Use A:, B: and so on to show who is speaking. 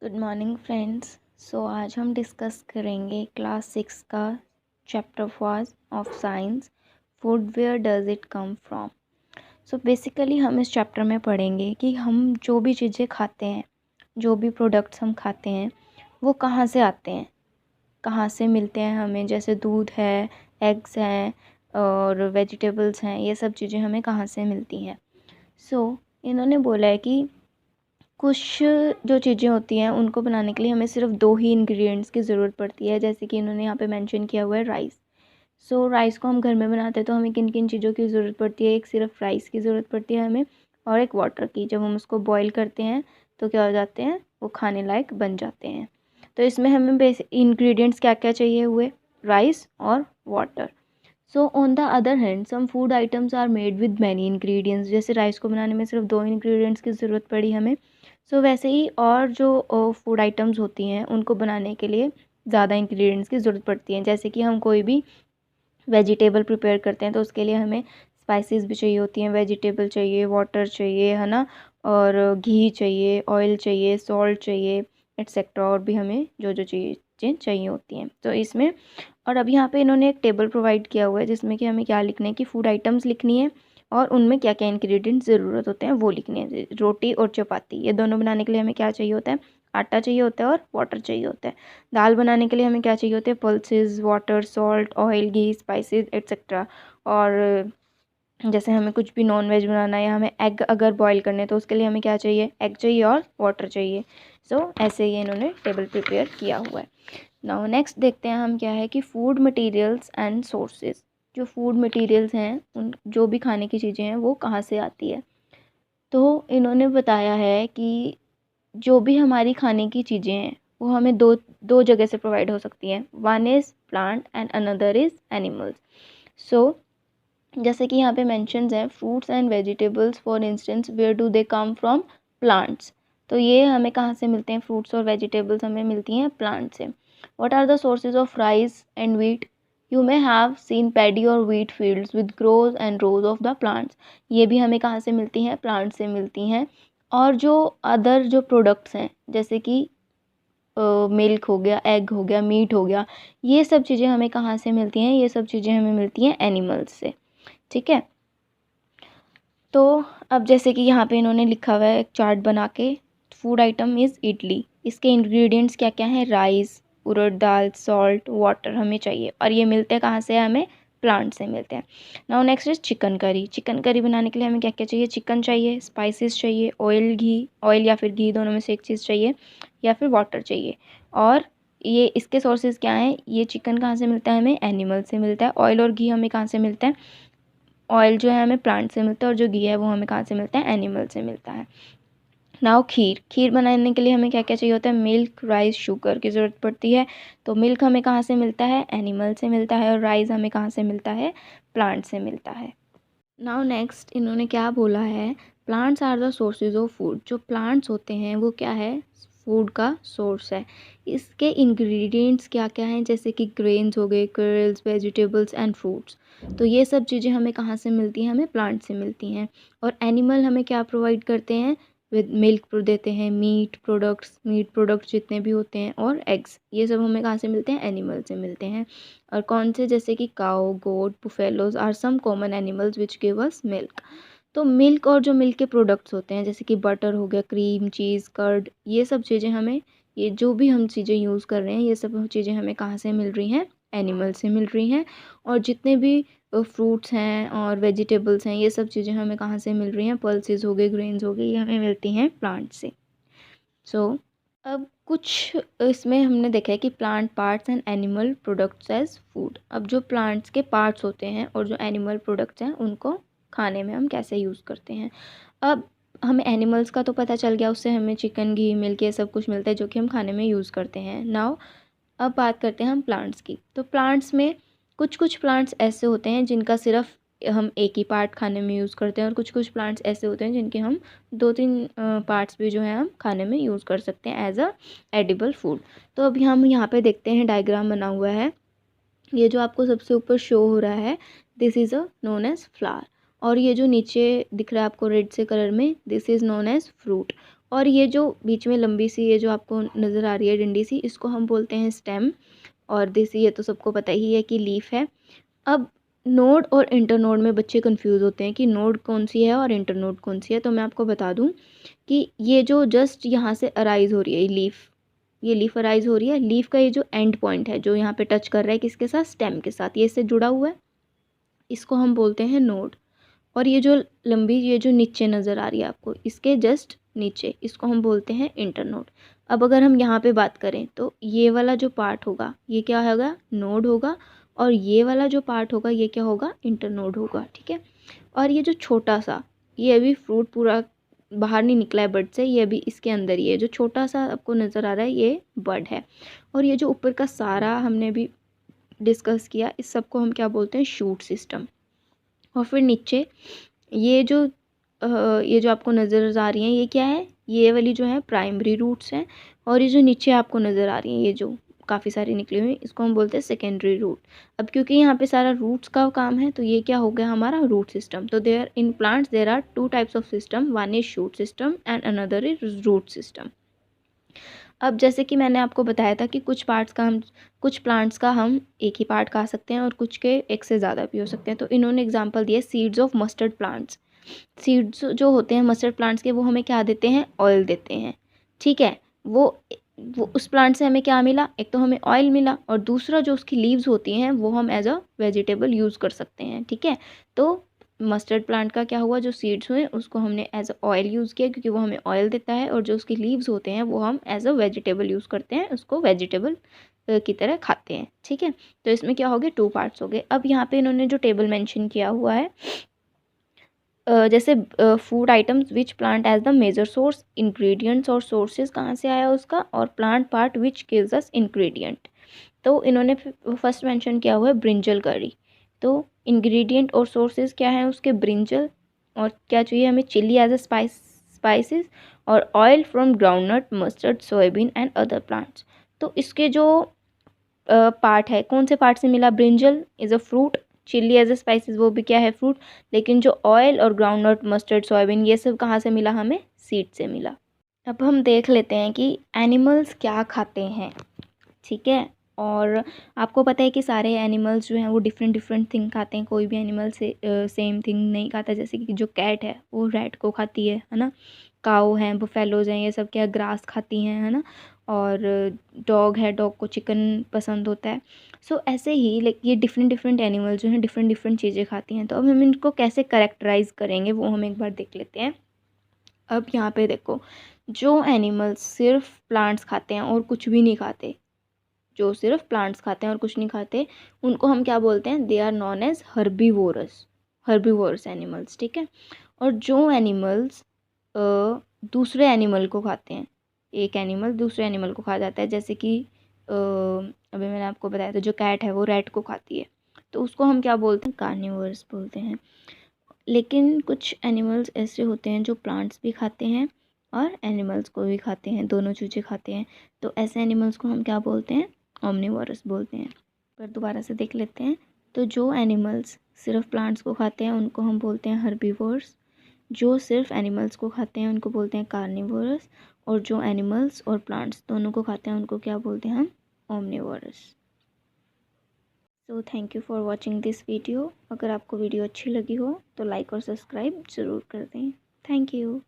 A: Good morning friends. सो आज हम discuss करेंगे क्लास 6 का chapter 4 of science, food where does it come from. So basically हम इस चैप्टर में पढ़ेंगे कि हम जो भी चीज़ें खाते हैं, जो भी प्रोडक्ट्स हम खाते हैं, वो कहाँ से आते हैं, कहाँ से मिलते हैं हमें। जैसे दूध है, एग्स हैं और वेजिटेबल्स हैं, ये सब चीज़ें हमें कहाँ से मिलती हैं। सो इन्होंने बोला है कि कुछ जो चीज़ें होती हैं उनको बनाने के लिए हमें सिर्फ 2 ही इंग्रेडिएंट्स की ज़रूरत पड़ती है। जैसे कि इन्होंने यहाँ पे मेंशन किया हुआ है राइस। सो राइस को हम घर में बनाते हैं तो हमें किन किन चीज़ों की ज़रूरत पड़ती है। एक सिर्फ राइस की ज़रूरत पड़ती है हमें, और एक वाटर की। जब हम उसको बॉईल करते हैं तो क्या हो जाते हैं, वो खाने लायक बन जाते हैं। तो इसमें हमें बेसिक इंग्रेडिएंट्स क्या क्या चाहिए हुए, राइस और water. So on the other hand some food items are made with many ingredients. जैसे राइस को बनाने में सिर्फ 2 इंग्रेडिएंट्स की ज़रूरत पड़ी हमें। सो वैसे ही और जो फूड आइटम्स होती हैं उनको बनाने के लिए ज़्यादा इंग्रेडिएंट्स की ज़रूरत पड़ती है। जैसे कि हम कोई भी वेजिटेबल प्रिपेयर करते हैं तो उसके लिए हमें स्पाइसेस भी चाहिए होती हैं, वेजिटेबल चाहिए, वाटर चाहिए, है ना, और घी चाहिए, ऑयल चाहिए, सॉल्ट चाहिए, एट्सेट्रा। और भी हमें जो जो चीज़ें चाहिए होती हैं तो इसमें। और अब यहाँ पे इन्होंने एक टेबल प्रोवाइड किया हुआ है जिसमें कि हमें क्या लिखना है कि फूड आइटम्स लिखनी है और उनमें क्या क्या इंग्रेडिएंट्स ज़रूरत होते हैं वो लिखने हैं। रोटी और चपाती, ये दोनों बनाने के लिए हमें क्या चाहिए होता है, आटा चाहिए होता है और वाटर चाहिए होता है। दाल बनाने के लिए हमें क्या चाहिए होते हैं, पल्सेस, वाटर, सॉल्ट, ऑयल, घी, स्पाइसेस एट्सेट्रा। और जैसे हमें कुछ भी नॉन वेज बनाना है या हमें एग अगर बॉईल करने हैं तो उसके लिए हमें क्या चाहिए, एग चाहिए और वाटर चाहिए। सो ऐसे ही इन्होंने टेबल प्रिपेयर किया हुआ है। नाउ नेक्स्ट देखते हैं हम क्या है कि फूड मटेरियल्स एंड सोर्सेज। जो फूड मटेरियल्स हैं, उन जो भी खाने की चीज़ें हैं वो कहाँ से आती है। तो इन्होंने बताया है कि जो भी हमारी खाने की चीज़ें हैं वो हमें दो दो जगह से प्रोवाइड हो सकती हैं। One is plant and another is animals. So जैसे कि यहाँ पे मेंशंस हैं fruits and vegetables for instance, where do they come from, plants. तो ये हमें कहाँ से मिलते हैं, फ्रूट्स और वेजिटेबल्स हमें मिलती हैं प्लांट से। What are the sources of rice and wheat, you may have seen paddy और wheat fields with grows and rows of the plants. ये भी हमें कहाँ से मिलती हैं, प्लांट से मिलती हैं। और जो अदर जो प्रोडक्ट्स हैं जैसे कि मिल्क हो गया, एग हो गया, मीट हो गया, ये सब चीज़ें हमें कहाँ से मिलती हैं, ये सब चीज़ें हमें मिलती हैं एनिमल्स से। ठीक है। तो अब जैसे कि यहाँ पे इन्होंने लिखा हुआ है एक चार्ट बना के, फूड आइटम इज़ इडली। इसके इंग्रेडिएंट्स क्या क्या हैं, राइस, उड़द दाल, सॉल्ट, वाटर हमें चाहिए। और ये मिलते हैं कहाँ से, हमें प्लांट से मिलते हैं। Now next is chicken curry. Chicken curry बनाने के लिए हमें क्या क्या चाहिए, चिकन चाहिए, स्पाइसेस चाहिए, ऑयल, घी, ऑयल या फिर घी दोनों में से एक चीज़ चाहिए, या फिर वाटर चाहिए। और ये इसके सोर्सेज क्या हैं, ये चिकन कहाँ से मिलता है, हमें एनिमल से मिलता है। ऑयल और घी हमें कहाँ से मिलता है, ऑयल जो है हमें प्लांट से मिलता है और जो घी है वो हमें कहाँ से मिलता है, एनिमल से मिलता है। नाउ खीर, खीर बनाने के लिए हमें क्या क्या चाहिए होता है, मिल्क, राइस, शुगर की ज़रूरत पड़ती है। तो मिल्क हमें कहाँ से मिलता है, एनिमल से मिलता है, और राइस हमें कहाँ से मिलता है, प्लांट से मिलता है। नाउ नेक्स्ट इन्होंने क्या बोला है, plants are the sources of food. जो प्लांट्स होते हैं वो क्या है, फूड का सोर्स है। इसके इंग्रेडिएंट्स क्या क्या हैं, जैसे कि ग्रेन्स हो गए, कर्ल्स, वेजिटेबल्स एंड फ्रूट्स। तो ये सब चीज़ें हमें कहाँ से मिलती हैं, हमें प्लांट से मिलती हैं। और एनिमल हमें क्या प्रोवाइड करते हैं, विद मिल्क देते हैं, मीट प्रोडक्ट्स जितने भी होते हैं, और एग्स, ये सब हमें कहाँ से मिलते हैं, एनिमल से मिलते हैं। और कौन से, जैसे कि cow, goat, buffaloes are some common animals which give us milk. तो मिल्क और जो मिल्क के प्रोडक्ट्स होते हैं जैसे कि बटर हो गया, क्रीम, चीज़, कर्ड, ये सब चीज़ें हमें, ये जो भी हम चीज़ें यूज़ कर रहे हैं ये सब चीज़ें हमें कहाँ से मिल रही हैं, एनिमल से मिल रही हैं। और जितने भी फ्रूट्स हैं और वेजिटेबल्स हैं ये सब चीज़ें हमें कहाँ से मिल रही हैं, पल्सेस हो गए, ग्रेन्स हो गए, ये हमें मिलती हैं प्लांट से। सो अब कुछ इसमें हमने देखा है कि plant parts and animal products as food. अब जो प्लांट्स के पार्ट्स होते हैं और जो एनिमल प्रोडक्ट्स हैं उनको खाने में हम कैसे यूज़ करते हैं। अब हमें एनिमल्स का तो पता चल गया, उससे हमें चिकन, घी, मिल्क ये सब कुछ मिलता है जो कि हम खाने में यूज़ करते हैं। नाउ अब बात करते हैं हम प्लांट्स की। तो प्लांट्स में कुछ कुछ प्लांट्स ऐसे होते हैं जिनका सिर्फ हम एक ही पार्ट खाने में यूज़ करते हैं, और कुछ कुछ प्लांट्स ऐसे होते हैं जिनके हम 2-3 पार्ट्स भी जो है हम खाने में यूज़ कर सकते हैं एज अ एडिबल फूड। तो अभी हम यहाँ पे देखते हैं, डायग्राम बना हुआ है, ये जो आपको सबसे ऊपर शो हो रहा है, this is a known as flower. और ये जो नीचे दिख रहा है आपको रेड से कलर में, this is known as fruit. और ये जो बीच में लंबी सी ये जो आपको नज़र आ रही है डंडी सी, इसको हम बोलते हैं स्टेम। और देसी ये तो सबको पता ही है कि लीफ है। अब नोड और इंटरनोड में बच्चे कंफ्यूज होते हैं कि नोड कौन सी है और इंटरनोड कौन सी है। तो मैं आपको बता दूं कि ये जो जस्ट यहाँ से अराइज हो रही है लीफ, ये लीफ अराइज हो रही है, लीफ का ये जो एंड पॉइंट है जो यहाँ पे टच कर रहा है किसके साथ, स्टेम के साथ, ये इससे जुड़ा हुआ है, इसको हम बोलते हैं नोड। और ये जो लंबी ये जो नीचे नज़र आ रही है आपको, इसके जस्ट नीचे, इसको हम बोलते हैं इंटरनोड। अब अगर हम यहाँ पे बात करें तो ये वाला जो पार्ट होगा ये क्या होगा, नोड होगा, और ये वाला जो पार्ट होगा ये क्या होगा, इंटरनोड होगा। ठीक है। और ये जो छोटा सा, ये अभी फ्रूट पूरा बाहर नहीं निकला है बड से, ये अभी इसके अंदर ही है, जो छोटा सा आपको नज़र आ रहा है ये बड है। और ये जो ऊपर का सारा हमने भी डिस्कस किया, इस सब को हम क्या बोलते हैं, शूट सिस्टम। और फिर नीचे ये जो आपको नज़र आ रही हैं ये क्या है, ये वाली जो है प्राइमरी रूट्स हैं। और ये जो नीचे आपको नज़र आ रही हैं ये जो काफ़ी सारी निकली हुई, इसको हम बोलते हैं सेकेंडरी रूट। अब क्योंकि यहाँ पे सारा रूट्स का काम है तो ये क्या हो गया हमारा रूट सिस्टम। तो there in plants there are 2 types of system, one is shoot system and another is root system. अब जैसे कि मैंने आपको बताया था कि कुछ प्लांट्स का हम एक ही पार्ट खा सकते हैं और कुछ के एक से ज़्यादा भी हो सकते हैं। तो इन्होंने एग्जांपल दिया seeds of mustard plants. Seeds जो होते हैं मस्टर्ड प्लांट्स के, वो हमें क्या देते हैं, ऑयल देते हैं। ठीक है। वो उस प्लांट से हमें क्या मिला, एक तो हमें ऑयल मिला, और दूसरा जो उसकी लीव्स होती हैं वो हम एज अ वेजिटेबल यूज़ कर सकते हैं। ठीक है। तो मस्टर्ड प्लांट का क्या हुआ, जो सीड्स हुए उसको हमने एज अ ऑयल यूज़ किया क्योंकि वो हमें ऑयल देता है, और जो उसकी लीव्स होते हैं वो हम एज अ वेजिटेबल यूज़ करते हैं, उसको वेजिटेबल की तरह खाते हैं। ठीक है। तो इसमें क्या हो गए, 2 पार्ट्स हो गए। अब यहाँ पे इन्होंने जो टेबल मेंशन किया हुआ है, जैसे food items which plant as the major source, ingredients और सोर्सेज कहाँ से आया उसका, और plant part which gives us ingredient. तो इन्होंने फर्स्ट मेंशन किया हुआ है ब्रिंजल करी। तो इंग्रेडिएंट और सोर्सेज क्या है उसके, ब्रिंजल, और क्या चाहिए हमें, चिली एज अ स्पाइसेस, और oil from groundnut, mustard, soybean and other plants. तो इसके जो पार्ट है, कौन से पार्ट से मिला, brinjal is a fruit, chilli as a spices वो भी क्या है, फ्रूट, लेकिन जो ऑयल और ग्राउंडनट, मस्टर्ड, सोयाबीन ये सब कहाँ से मिला, हमें सीड से मिला। अब हम देख लेते हैं कि एनिमल्स क्या खाते हैं। ठीक है। और आपको पता है कि सारे एनिमल्स जो हैं वो डिफरेंट डिफरेंट थिंग खाते हैं, कोई भी एनिमल से सेम थिंग नहीं खाता। जैसे कि जो कैट है वो रैट को खाती है ना, काऊ हैं, बुफेलोज हैं, ये सब क्या ग्रास खाती हैं, है ना। और डॉग है, डॉग को चिकन पसंद होता है। सो ऐसे ही लाइक ये डिफरेंट डिफरेंट एनिमल जो हैं डिफरेंट डिफरेंट चीज़ें खाती हैं। तो अब हम इनको कैसे करेक्टराइज करेंगे वो हम एक बार देख लेते हैं। अब यहाँ पे देखो, जो एनिमल्स सिर्फ प्लांट्स खाते हैं और कुछ भी नहीं खाते, जो सिर्फ प्लांट्स खाते हैं और कुछ नहीं खाते, उनको हम क्या बोलते हैं, they are known as herbivorous animals. ठीक है। और जो एनिमल्स दूसरे एनिमल को खाते हैं, एक एनिमल दूसरे एनिमल को खा जाता है, जैसे कि अभी मैंने आपको बताया था जो कैट है वो रैट को खाती है, तो उसको हम क्या बोलते हैं, कार्निवोरस बोलते हैं। लेकिन कुछ एनिमल्स ऐसे होते हैं जो प्लांट्स भी खाते हैं और एनिमल्स को भी खाते हैं, दोनों चीज़ें खाते हैं। तो ऐसे एनिमल्स को हम क्या बोलते हैं, ओमनिवोरस बोलते हैं। पर दोबारा से देख लेते हैं। तो जो एनिमल्स सिर्फ प्लांट्स को खाते हैं उनको हम बोलते हैं हर्बीवोर्स, जो सिर्फ एनिमल्स को खाते हैं उनको बोलते हैं कार्निवोरस, और जो एनिमल्स और प्लांट्स दोनों को खाते हैं उनको क्या बोलते हैं हम, omnivorous. So thank you for watching this video. अगर आपको वीडियो अच्छी लगी हो तो लाइक और सब्सक्राइब ज़रूर कर दें। Thank you.